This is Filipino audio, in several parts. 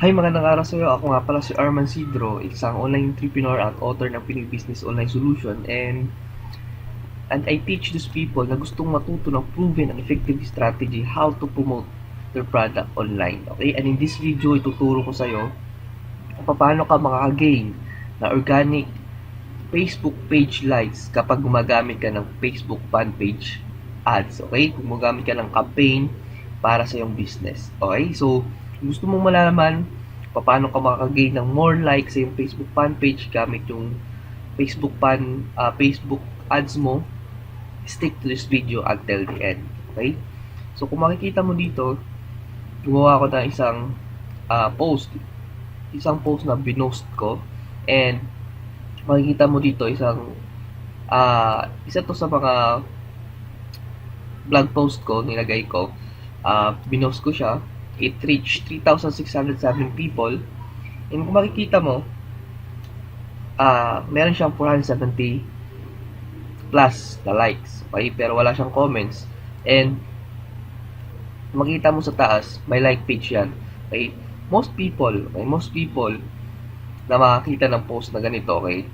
Hi, magandang araw sa iyo. Ako nga pala si Arman Sidro, isang online entrepreneur at author ng Pinoy Business Online Solution, and I teach those people na gustong matuto ng proven and effective strategy how to promote their product online. Okay? And in this video, ituturo ko sa iyo kung paano ka makaka-gain na organic Facebook page likes kapag gumagamit ka ng Facebook fan page ads. Okay? Kung gumagamit ka ng campaign para sa iyong business. Okay? So, gusto mong malaman paano ka makaka-gain ng more likes sa iyong Facebook fan page gamit yung Facebook ads mo, stick to this video until the end. Okay? So, kung makikita mo dito, gumawa ko ng post. Isang post na binost ko. And, makikita mo dito isa to sa mga blog post ko, nilagay ko. Binost ko siya. It reached 3,607 people. And kung makikita mo, meron siyang 470 plus na likes. Okay? Pero wala siyang comments. And makita mo sa taas, may like page yan. Okay? Most people na makakita ng post na ganito, okay?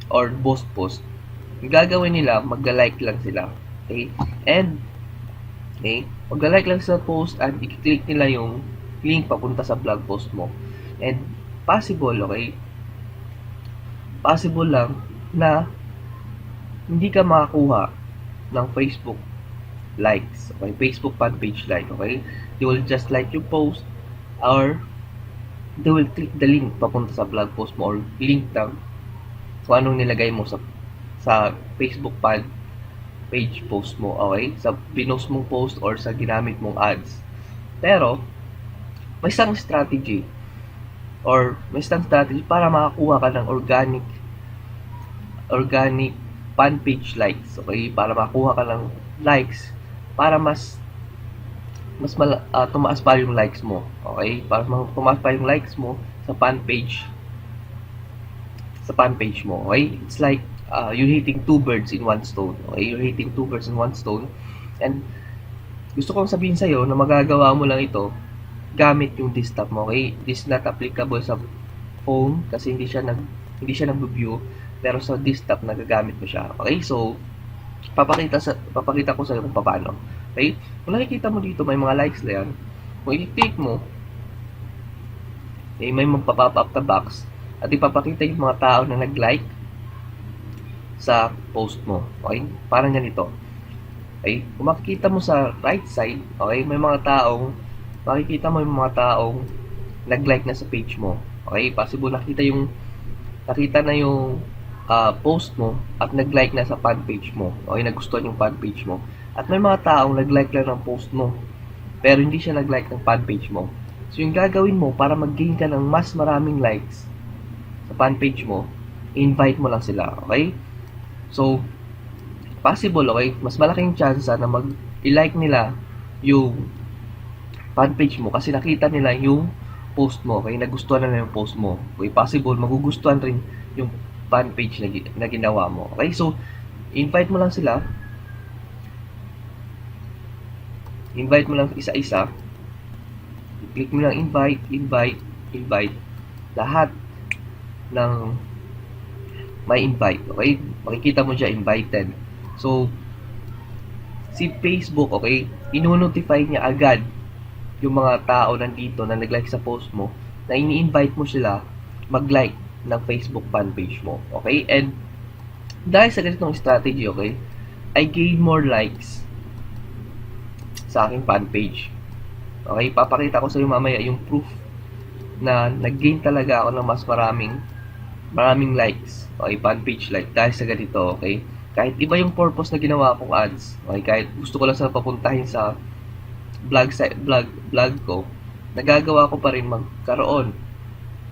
Or post, yung gagawin nila, magla-like lang sila. Okay? And, okay, magla-like lang sa post at i-click nila yung link papunta sa blog post mo. And, possible lang na hindi ka makakuha ng Facebook likes. Okay? Facebook fan page like. Okay? They will just like your post or they will click the link papunta sa blog post mo or link ng kung anong nilagay mo sa Facebook fan page post mo. Okay? Sa pinost mong post or sa ginamit mong ads. Pero, may isang strategy para makakuha ka ng organic fan page likes. Okay? Para makakuha ka ng likes para tumaas pa yung likes mo. Okay? Para tumaas pa yung likes mo sa fan page mo. Okay? It's like you're hitting two birds in one stone. Okay? You're hitting two birds in one stone. And gusto kong sabihin sa'yo na magagawa mo lang ito gamit yung desktop mo. Okay? This is not applicable sa phone kasi hindi siya nag-view, pero sa desktop nagagamit mo siya. Okay? So, papakita ko sa iyo kung paano. Okay? Kung nakikita mo dito, may mga likes na yan. Kung i-click mo, may magpa-pop up na box at ipapakita yung mga tao na nag-like sa post mo. Okay? Parang ganito. Okay? Kung makikita mo sa right side, okay, makikita mo yung mga taong nag-like na sa page mo. Okay? Possible nakita na yung post mo at nag-like na sa fan page mo. Okay, nagustuhan yung fan page mo. At may mga taong nag-like lang ng post mo pero hindi siya nag-like ng fan page mo. So yung gagawin mo para mag-gain ka ng mas maraming likes sa fan page mo, invite mo lang sila. Okay? So, possible, okay? Mas malaking chance na i-like nila yung fan page mo kasi nakita nila yung post mo. Okay? Nagustuhan na yung post mo. Okay? Possible, magugustuhan rin yung fan page na ginawa mo. Okay? So, invite mo lang sila. Invite mo lang isa-isa. Click mo lang invite. Lahat ng may invite. Okay? Makikita mo dyan, invited. So, si Facebook, okay, ino-notify niya agad yung mga tao nandito na nag-like sa post mo na ini-invite mo sila mag-like ng Facebook fan page mo. Okay? And dahil sa ganitong strategy, okay, I gain more likes sa aking fan page. Okay? Papakita ko sa iyo mamaya yung proof na nag-gain talaga ako ng mas maraming likes. Okay? Fan page like dahil sa ganito. Okay? Kahit iba yung purpose na ginawa kong ads. Okay? Kahit gusto ko lang sana papuntahin sa vlog ko, nagagawa ko pa rin magkaroon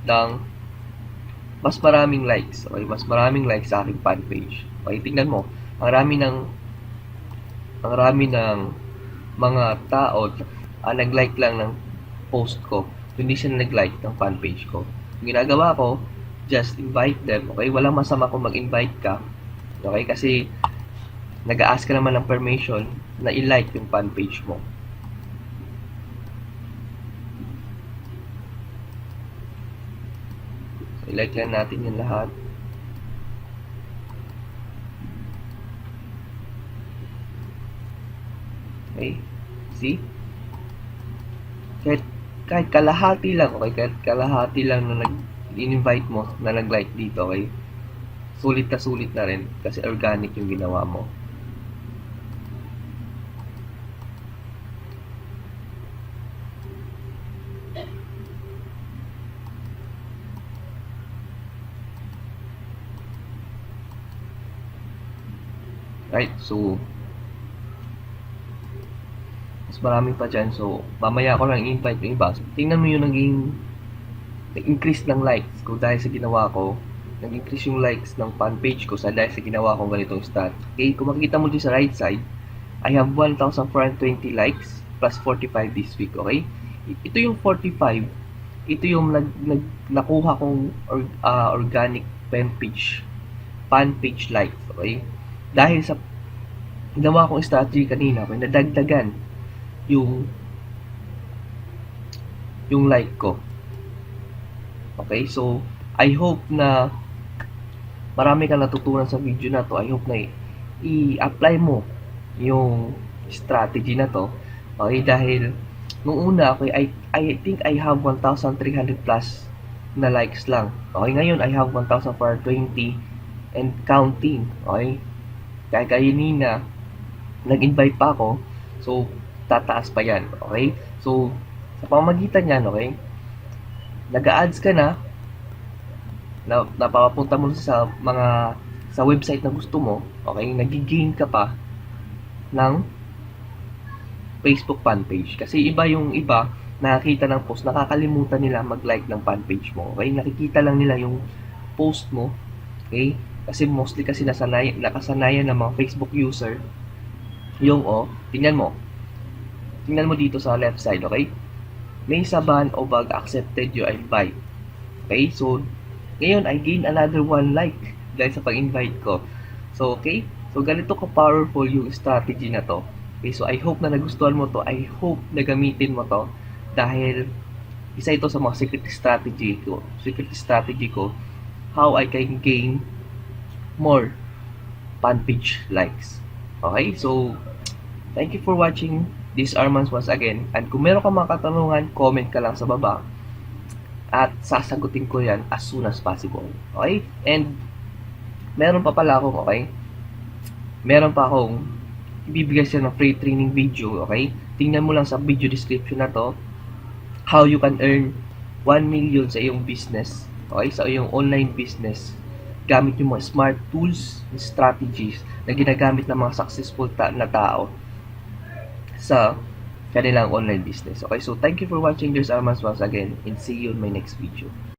ng mas maraming likes. Okay, mas maraming likes sa aking fan page. Okay, tingnan mo. Ang rami ng mga tao nag-like lang ng post ko. Hindi siya nag-like ng fan page ko. Yung ginagawa ko, just invite them. Okay, walang masama kung mag-invite ka. Okay, kasi nag-a-ask ka naman ng permission na i-like yung fan page mo. I-like lang natin yung lahat. Okay? See? Kahit kalahati lang, okay? Kahit kalahati lang na nag-invite mo, na nag-like dito, okay? Sulit na rin kasi organic yung ginawa mo. Right? So, mas marami pa dyan. So, mamaya ko lang i-invite yung iba. So, tingnan mo yung nag-increase ng likes ko dahil sa ginawa ko. Nag-increase yung likes ng fan page ko dahil sa ginawa kong ganitong stat. Okay? Kung makikita mo dito sa right side, I have 1,420 likes plus 45 this week. Okay? Ito yung 45. Ito yung nakuha kong organic fan page likes. Okay? Dahil sa ginawa kong strategy kanina, okay, nadagdagan yung like ko. Okay, so I hope na marami kang natutunan sa video na to. I hope na i-apply mo yung strategy na to. Okay, dahil nung una, okay, I think I have 1,300 plus na likes lang. Okay, ngayon I have 1,420 and counting. Okay, kaya kanina nag-invite pa ako, so tataas pa yan. Okay, so sa pamamagitan yan, okay, nag-a-ads ka na napapapunta mo sa website na gusto mo, okay, nag-gain ka pa ng Facebook fan page. Kasi iba yung iba, nakakita ng post, nakakalimutan nila mag-like ng fan page mo. Okay, nakikita lang nila yung post mo. Okay, kasi mostly kasi nakasanayan ng mga Facebook user yung tingnan mo dito sa left side, okay, may saban o bag accepted your invite. Okay, so ngayon I gain another 1 like dahil sa pag-invite ko. So okay, so ganito ka powerful yung strategy na to. Okay, so I hope na nagustuhan mo to. I hope na gamitin mo to dahil isa ito sa mga secret strategy ko how I can gain more fan page likes. Okay, so thank you for watching this Armans once again. And kung meron ka mga katanungan, comment ka lang sa baba at sasagutin ko yan as soon as possible. Okay? And meron pa pala akong, okay, meron pa akong ibibigay siya ng free training video. Okay, tingnan mo lang sa video description na to how you can earn 1 million sa iyong business, okay, sa iyong online business gamit yung mga smart tools and strategies na ginagamit ng mga successful na tao sa kanilang online business. Okay, so thank you for watching. There's Armans once again and see you in my next video.